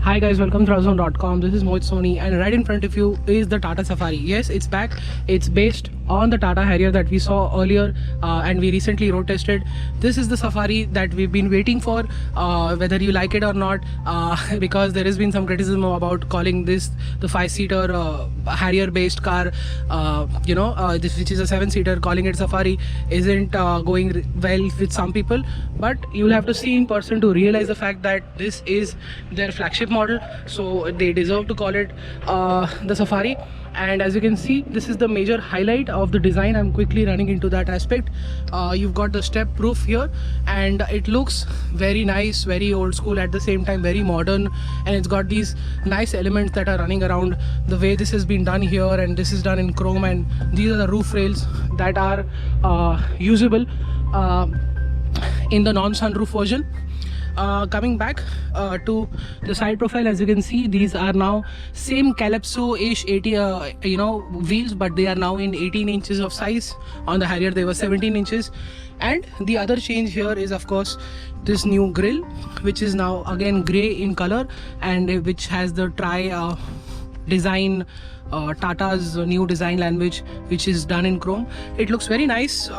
Hi guys, welcome to Razon.com. This is Mohit Soni, and right in front of you is the Tata Safari. Yes, it's back. It's based on the Tata Harrier that we saw earlier, and we recently road tested. This is the Safari that we've been waiting for, whether you like it or not, because there has been some criticism about calling this the 5-seater Harrier-based car. This, which is a 7-seater, calling it Safari isn't going well with some people. But you'll have to see in person to realize the fact that this is their flagship model, so they deserve to call it the Safari. And as you can see, this is the major highlight of the design. I'm quickly running into that aspect. You've got the step roof here, and it looks very nice, very old school, at the same time very modern, and it's got these nice elements that are running around the way this has been done here. And this is done in chrome, and these are the roof rails that are usable in the non-sunroof version. Coming back to the side profile, as you can see, these are now same Calypso-ish 80 wheels, but they are now in 18 inches of size. On the Harrier they were 17 inches. And the other change here is of course this new grille, which is now again grey in color, and which has the design, Tata's new design language, which is done in chrome. It looks very nice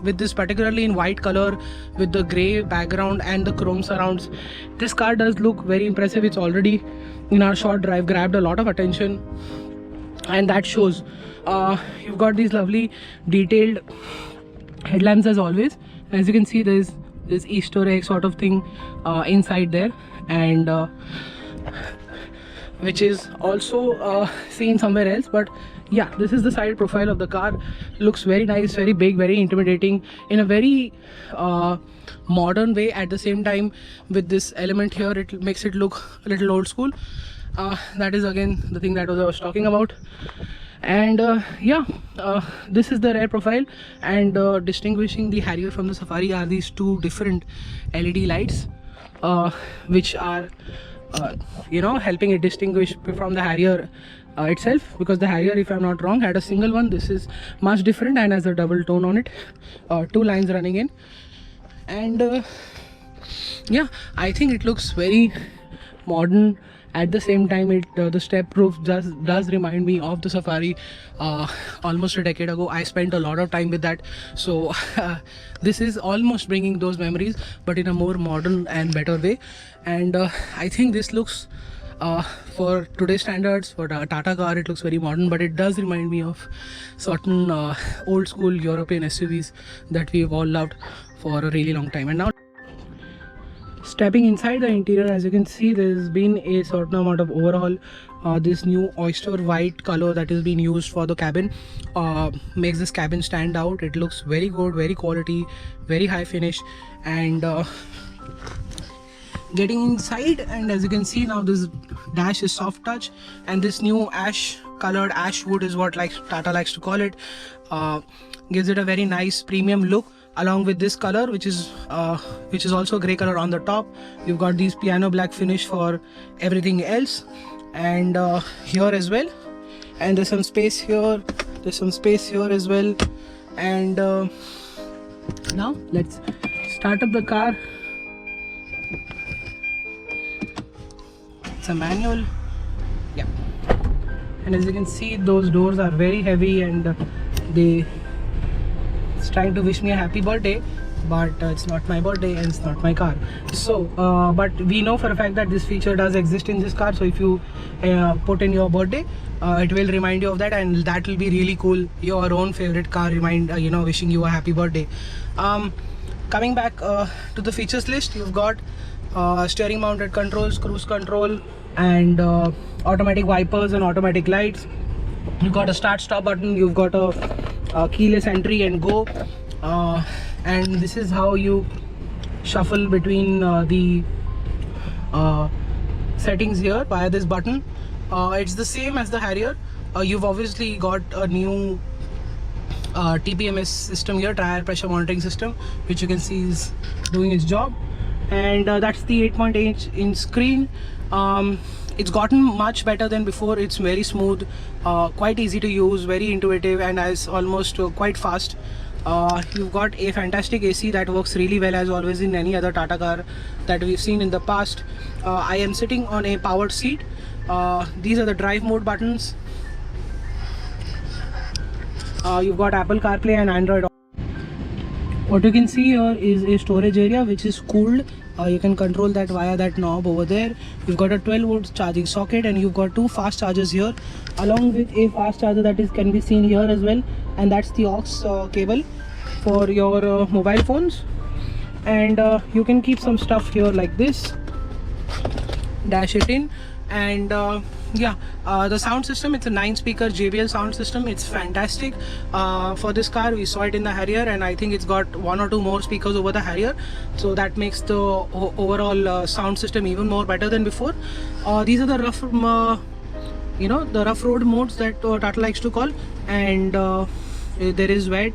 with this, particularly in white color with the grey background and the chrome surrounds. This car does look very impressive. It's already in our short drive grabbed a lot of attention, and that shows. You've got these lovely detailed headlamps as always. As you can see, there's this Easter egg sort of thing inside there, and which is also seen somewhere else. But yeah, this is the side profile of the car. Looks very nice, very big, very intimidating, in a very modern way. At the same time, with this element here, it makes it look a little old school. That is again the thing that I was talking about. And this is the rear profile, and distinguishing the Harrier from the Safari are these two different LED lights, which are helping it distinguish from the Harrier itself, because the Harrier, if I'm not wrong, had a single one. This is much different and has a double tone on it, two lines running in. And yeah, I think it looks very modern. At the same time, the step roof does remind me of the Safari almost a decade ago. I spent a lot of time with that, so this is almost bringing those memories, but in a more modern and better way. And I think this looks, for today's standards, for the Tata car, it looks very modern, but it does remind me of certain old school European SUVs that we've all loved for a really long time. And now, stepping inside the interior, as you can see, there's been a certain amount of overhaul. This new oyster white color that is being used for the cabin makes this cabin stand out. It looks very good, very quality, very high finish. And getting inside, and as you can see now, this dash is soft touch, and this new ash colored ash wood is what Tata likes to call it, gives it a very nice premium look. Along with this color, which is also grey color on the top, you've got these piano black finish for everything else, and here as well. And there's some space here, there's some space here as well. And now let's start up the car. It's a manual, yeah. And as you can see, those doors are very heavy, and it's trying to wish me a happy birthday, but it's not my birthday and it's not my car. So but we know for a fact that this feature does exist in this car, so if you put in your birthday, it will remind you of that, and that will be really cool. Your own favorite car wishing you a happy birthday. Coming back to the features list, you've got steering mounted controls, cruise control, and automatic wipers and automatic lights. You've got a start stop button, you've got a keyless entry and go, and this is how you shuffle between the settings here via this button. It's the same as the Harrier. You've obviously got a new TPMS system here, tire pressure monitoring system, which you can see is doing its job. And that's the 8.8-inch screen. It's gotten much better than before. It's very smooth, quite easy to use, very intuitive, and is almost quite fast. You've got a fantastic AC that works really well as always in any other Tata car that we've seen in the past. I am sitting on a powered seat. These are the drive mode buttons. You've got Apple CarPlay and Android. What you can see here is a storage area which is cooled. You can control that via that knob over there. You've got a 12 volt charging socket, and you've got two fast chargers here along with a fast charger that can be seen here as well, and that's the aux cable for your mobile phones. And you can keep some stuff here like this, dash it in. And the sound system, it's a 9-speaker JBL sound system. It's fantastic for this car. We saw it in the Harrier, and I think it's got 1 or 2 more speakers over the Harrier, so that makes the overall sound system even more better than before. These are the rough the rough road modes that Tata likes to call. And there is wet,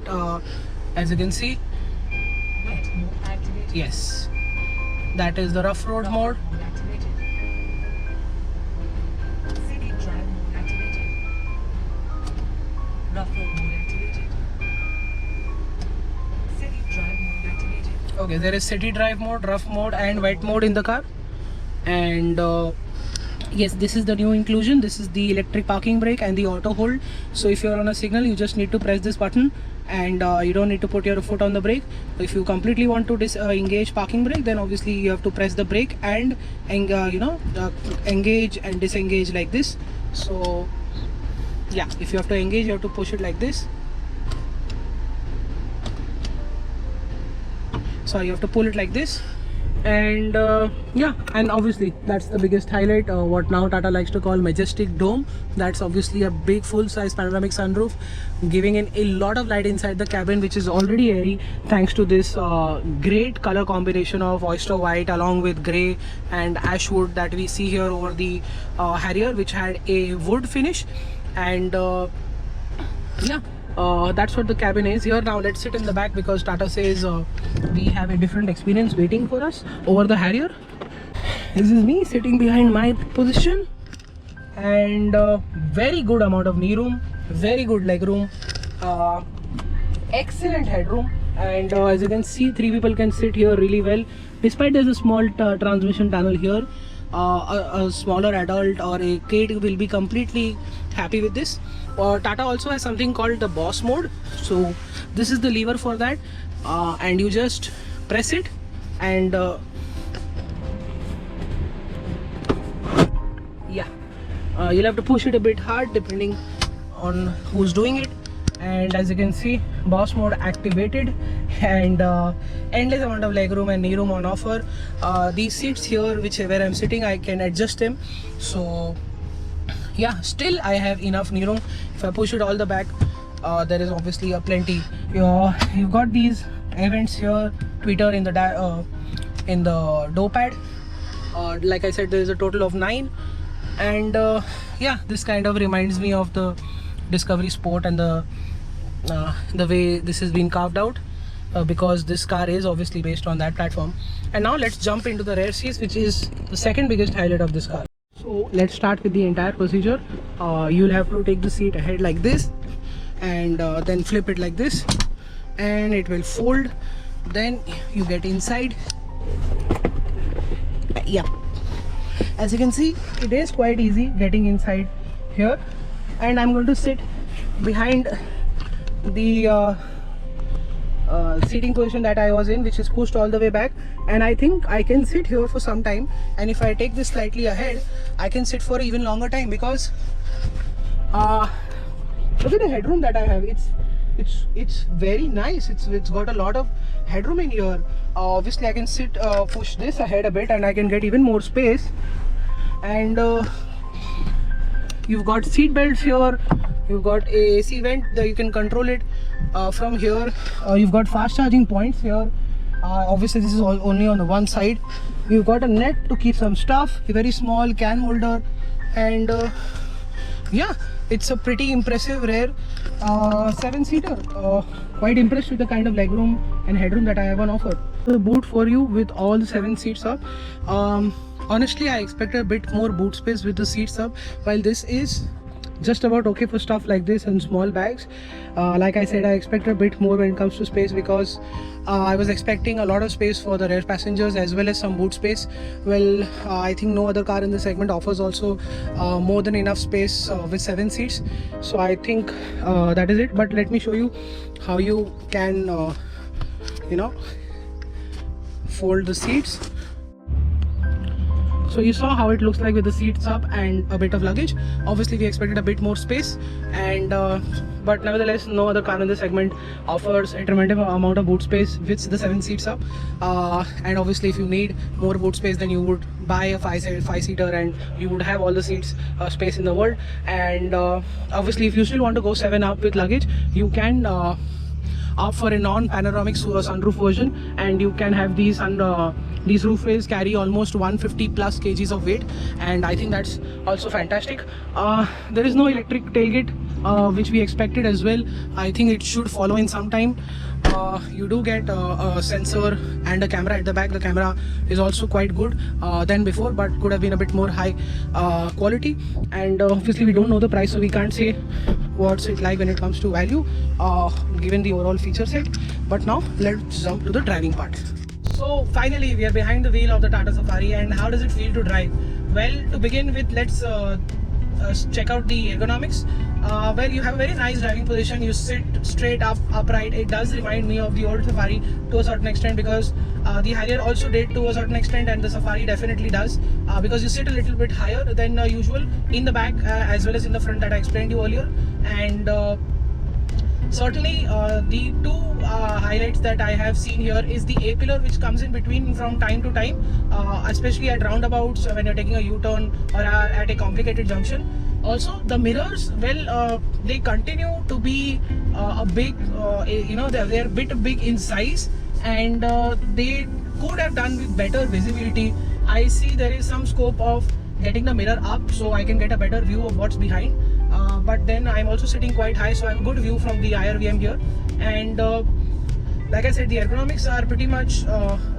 as you can see. Wet mode activated. Yes, that is the rough road mode. City drive mode activated. Rough road mode activated. City drive mode activated. Okay, there is city drive mode, rough mode and wet mode in the car. And yes, this is the new inclusion. This is the electric parking brake and the auto hold. So if you're on a signal, you just need to press this button, and you don't need to put your foot on the brake. If you completely want to engage parking brake, then obviously you have to press the brake and engage and disengage like this. So yeah, if you have to engage, you have to push it like this. Sorry, you have to pull it like this. And and obviously that's the biggest highlight, what now Tata likes to call majestic dome. That's obviously a big full-size panoramic sunroof, giving in a lot of light inside the cabin, which is already airy thanks to this great color combination of oyster white along with grey and ash wood that we see here over the Harrier, which had a wood finish. And that's what the cabin is here. Now let's sit in the back, because Tata says we have a different experience waiting for us over the Harrier. This is me sitting behind my position, and very good amount of knee room, very good leg room, excellent headroom. And as you can see, 3 people can sit here really well, despite there's a small transmission tunnel here. A smaller adult or a kid will be completely happy with this. Tata also has something called the boss mode. So this is the lever for that, and you just press it, and you'll have to push it a bit hard depending on who's doing it. And as you can see, boss mode activated, and endless amount of legroom and knee room on offer. These seats here, where I'm sitting, I can adjust them. So yeah, still I have enough knee room. If I push it all the back, there is obviously a plenty. You've got these events here, Twitter in the door pad. Like I said, there is a total of 9. And this kind of reminds me of the Discovery Sport and the way this has been carved out, because this car is obviously based on that platform. And now let's jump into the rear seats, which is the second biggest highlight of this car. So let's start with the entire procedure. You'll have to take the seat ahead like this, and then flip it like this, and it will fold. Then you get inside. As you can see, it is quite easy getting inside here. And I'm going to sit behind the seating position that I was in, which is pushed all the way back. And I think I can sit here for some time, and if I take this slightly ahead, I can sit for even longer time, because look at the headroom that I have. It's very nice. It's got a lot of headroom in here. Obviously I can sit, push this ahead a bit, and I can get even more space. And you've got seat belts here. You've got a AC vent that you can control it from here. You've got fast charging points here. Obviously this is only on the one side. You've got a net to keep some stuff, a very small can holder, and it's a pretty impressive rear 7-seater. Quite impressed with the kind of legroom and headroom that I have on offer. The boot for you with all the 7 seats up. Honestly, I expected a bit more boot space with the seats up. While this is just about okay for stuff like this and small bags. Like I said, I expected a bit more when it comes to space because I was expecting a lot of space for the rear passengers as well as some boot space. Well, I think no other car in the segment offers also more than enough space with 7 seats. So I think that is it. But let me show you how you can fold the seats. So you saw how it looks like with the seats up and a bit of luggage. Obviously we expected a bit more space, and but nevertheless no other car in the segment offers a tremendous amount of boot space with the 7 seats up. And obviously if you need more boot space, then you would buy a 5-seater and you would have all the seats space in the world. And obviously if you still want to go 7 up with luggage, you can opt for a non-panoramic sunroof version, and you can have these roof rails carry almost 150 plus kgs of weight, and I think that's also fantastic. There is no electric tailgate, which we expected as well. I think it should follow in some time. You do get a sensor and a camera at the back. The camera is also quite good than before, but could have been a bit more high quality. And obviously we don't know the price, so we can't say what's it like when it comes to value given the overall feature set. But now let's jump to the driving part. So finally we are behind the wheel of the Tata Safari, and how does it feel to drive? Well, to begin with, let's check out the ergonomics. Well, you have a very nice driving position. You sit straight up, upright. It does remind me of the old Safari to a certain extent, because the Harrier also did to a certain extent, and the Safari definitely does, because you sit a little bit higher than usual in the back as well as in the front, that I explained to you earlier. And certainly the two highlights that I have seen here is the A-pillar, which comes in between from time to time, especially at roundabouts when you're taking a U-turn or at a complicated junction. Also the mirrors, well, they continue to be a big, they're a bit big in size, and they could have done with better visibility. I see there is some scope of getting the mirror up so I can get a better view of what's behind. But then I'm also sitting quite high, so I have a good view from the IRVM here. And like I said, the ergonomics are pretty much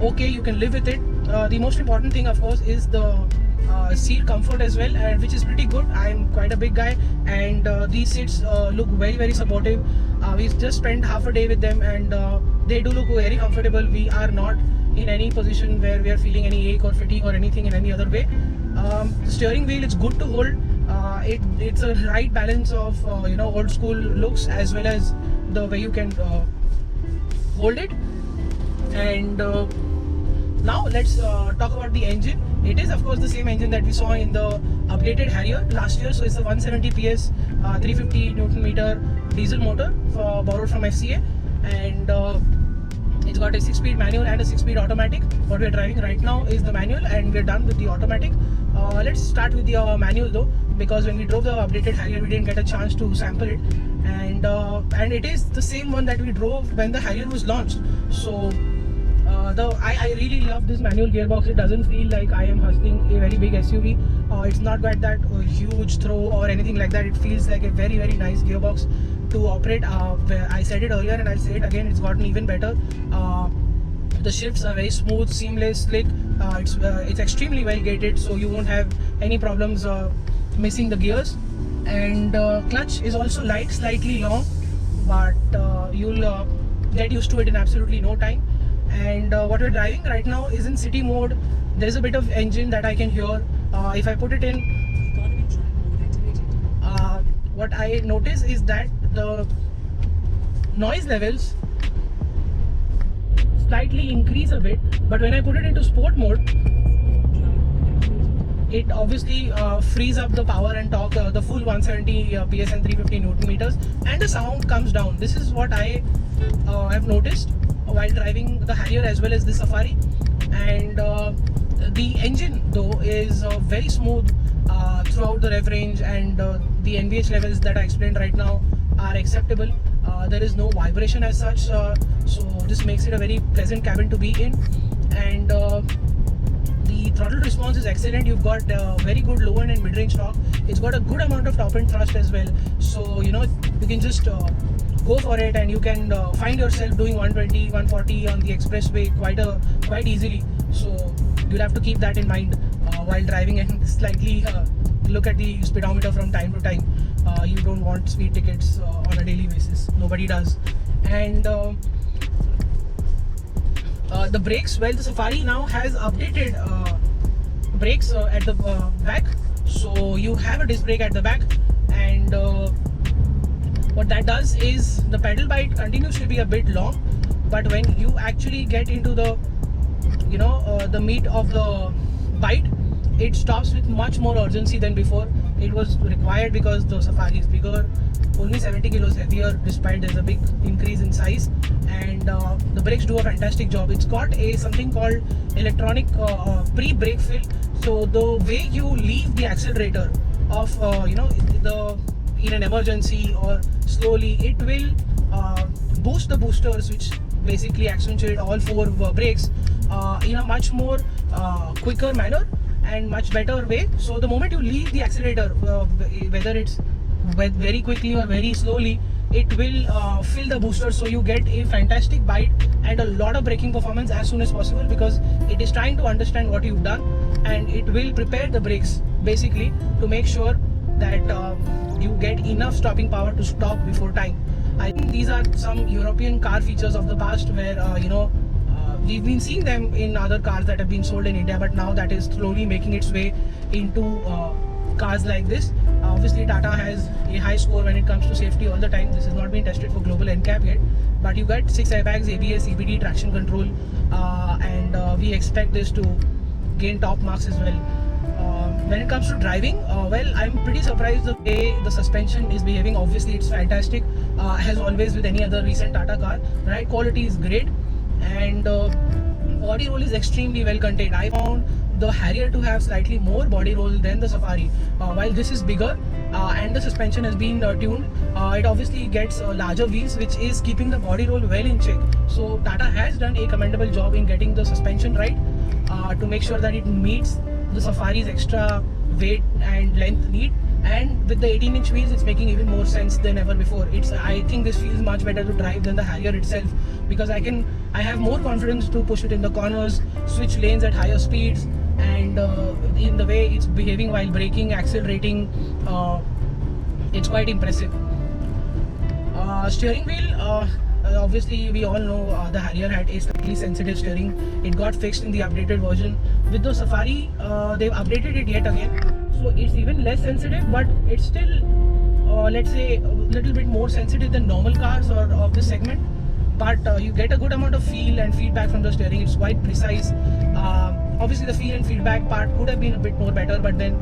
okay. You can live with it. The most important thing, of course, is the seat comfort as well, and which is pretty good. I'm quite a big guy, and these seats look very, very supportive. We've just spent half a day with them, and they do look very comfortable. We are not in any position where we are feeling any ache or fatigue or anything in any other way. The steering wheel, it's good to hold. It's a right balance of old school looks as well as the way you can hold it. And now let's talk about the engine. It is of course the same engine that we saw in the updated Harrier last year. So it's a 170 PS 350 Newton meter diesel motor borrowed from FCA, and it's got a 6-speed manual and a 6-speed automatic. What we're driving right now is the manual, and we're done with the automatic. Let's start with the manual though, because when we drove the updated Harrier, we didn't get a chance to sample it, and it is the same one that we drove when the Harrier was launched. So I really love this manual gearbox. It doesn't feel like I am hustling a very big SUV. It's not got that huge throw or anything like that. It feels like a very, very nice gearbox to operate. I said it earlier and I'll say it again, it's gotten even better. The shifts are very smooth, seamless, slick. It's extremely well gated, so you won't have any problems missing the gears. And clutch is also light, slightly long, but you'll get used to it in absolutely no time. And what we're driving right now is in city mode. There's a bit of engine that I can hear. If I put it in, Economy drive mode activated. what I notice is that the noise levels slightly increase a bit, but when I put it into sport mode, it obviously frees up the power and torque, the full 170 PS and 350 Newton meters, and the sound comes down. This is what I have noticed while driving the Harrier as well as the Safari. And the engine though is very smooth throughout the rev range, and the NVH levels that I explained right now are acceptable. There is no vibration as such, so this makes it a very pleasant cabin to be in. And the throttle response is excellent. You've got very good low end and mid range torque. It's got a good amount of top end thrust as well, so you can just go for it, and you can find yourself doing 120, 140 on the expressway quite easily. So you'll have to keep that in mind while driving, and slightly look at the speedometer from time to time. you don't want speed tickets on a daily basis. Nobody does. And the brakes, well, the Safari now has updated brakes at the back, so you have a disc brake at the back, and what that does is the pedal bite continues to be a bit long, but when you actually get into the the meat of the bite, it stops with much more urgency than before. It was required because the Safari is bigger, only 70 kilos heavier, despite there's a big increase in size, and the brakes do a fantastic job. It's got a something called electronic pre-brake fill, so the way you leave the accelerator of in an emergency or slowly, it will boost the boosters, which basically accentuate all four brakes in a much more quicker manner and much better way. So the moment you leave the accelerator, whether it's very quickly or very slowly, it will fill the booster, so you get a fantastic bite and a lot of braking performance as soon as possible, because it is trying to understand what you've done, and it will prepare the brakes basically to make sure that you get enough stopping power to stop before time. I think these are some European car features of the past where we've been seeing them in other cars that have been sold in India, but now that is slowly making its way into cars like this. Obviously Tata has a high score when it comes to safety all the time. This has not been tested for global NCAP yet, but you get 6 airbags, ABS, CBD, traction control, and we expect this to gain top marks as well. When it comes to driving, well, I'm pretty surprised the way the suspension is behaving. Obviously it's fantastic, as always with any other recent Tata car. Ride quality is great, and body roll is extremely well contained. I found the Harrier to have slightly more body roll than the Safari. While this is bigger and the suspension has been tuned, it obviously gets larger wheels, which is keeping the body roll well in check. So Tata has done a commendable job in getting the suspension right to make sure that it meets the Safari's extra weight and length need. And with the 18-inch wheels, it's making even more sense than ever before. I think this feels much better to drive than the Harrier itself, because I have more confidence to push it in the corners, switch lanes at higher speeds, and in the way it's behaving while braking, accelerating, it's quite impressive. Steering wheel, obviously we all know the Harrier had a slightly sensitive steering. It got fixed in the updated version. With the Safari, they've updated it yet again, so it's even less sensitive, but it's still let's say a little bit more sensitive than normal cars or of this segment. But you get a good amount of feel and feedback from the steering. It's quite precise. Obviously the feel and feedback part could have been a bit more better, but then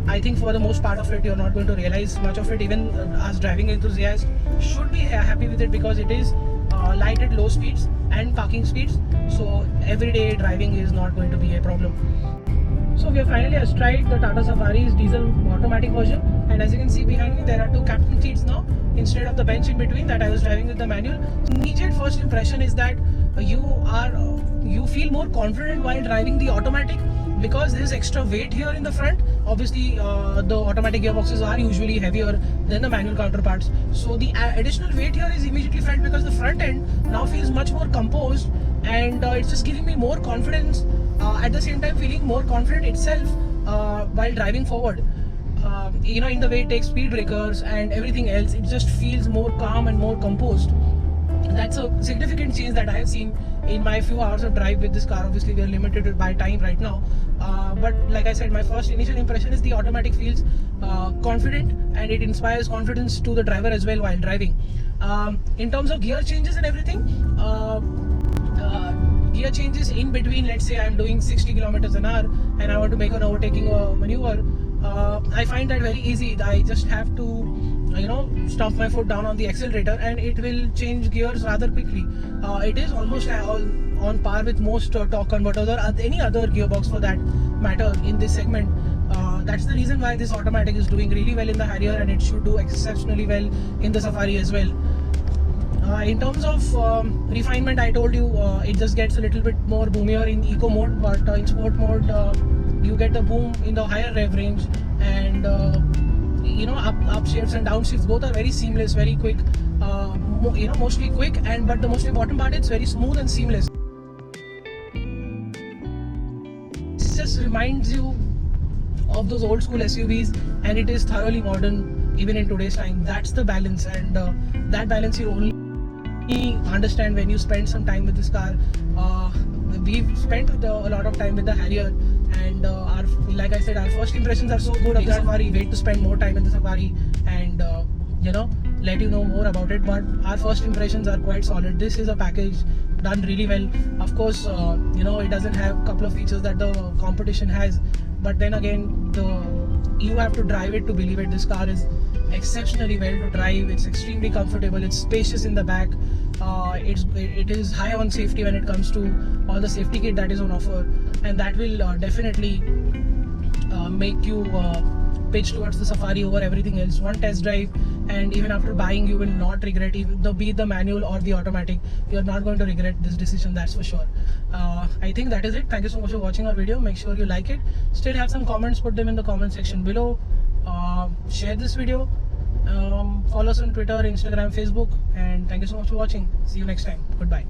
I think for the most part of it, you're not going to realize much of it. Even us driving enthusiasts should be happy with it, because it is light at low speeds and parking speeds, so everyday driving is not going to be a problem. So we have finally astride the Tata Safari's diesel automatic version, and as you can see behind me, there are two captain seats now instead of the bench in between that I was driving with the manual. So immediate first impression is that you feel more confident while driving the automatic, because there is extra weight here in the front. Obviously the automatic gearboxes are usually heavier than the manual counterparts, so the additional weight here is immediately felt, because the front end now feels much more composed, and it's just giving me more confidence, at the same time feeling more confident itself while driving forward. In the way it takes speed breakers and everything else, it just feels more calm and more composed. That's a significant change that I have seen in my few hours of drive with this car. Obviously we are limited by time right now, but like I said, my first initial impression is the automatic feels confident, and it inspires confidence to the driver as well while driving. In terms of gear changes and everything, gear changes in between, let's say I'm doing 60 kilometers an hour and I want to make an overtaking maneuver, I find that very easy. I just have to stomp my foot down on the accelerator and it will change gears rather quickly. It is almost on par with most torque converters or any other gearbox for that matter in this segment. That's the reason why this automatic is doing really well in the Harrier, and it should do exceptionally well in the Safari as well. In terms of refinement, I told you it just gets a little bit more boomier in eco mode, but in sport mode you get the boom in the higher rev range, and up shifts and down shifts both are very seamless, very quick, mostly quick, but the most important part, it's very smooth and seamless. This just reminds you of those old school SUVs, and it is thoroughly modern even in today's time. That's the balance, and that balance you only understand when you spend some time with this car. We've spent a lot of time with the Harrier, and like I said, our first impressions are so good of the Safari. Wait to spend more time in the Safari and let you know more about it. But our first impressions are quite solid. This is a package done really well. Of course, it doesn't have a couple of features that the competition has, but then again, you have to drive it to believe it. This car is exceptionally well to drive. It's extremely comfortable. It's spacious in the back. It is high on safety when it comes to all the safety kit that is on offer, and that will definitely make you pitch towards the Safari over everything else. One test drive, and even after buying, you will not regret, be it the manual or the automatic. You are not going to regret this decision, that's for sure. I think that is it. Thank you so much for watching our video. Make sure you like it. Still have some comments, put them in the comment section below. Share this video. Follow us on Twitter, Instagram, Facebook, and thank you so much for watching. See you next time. Goodbye.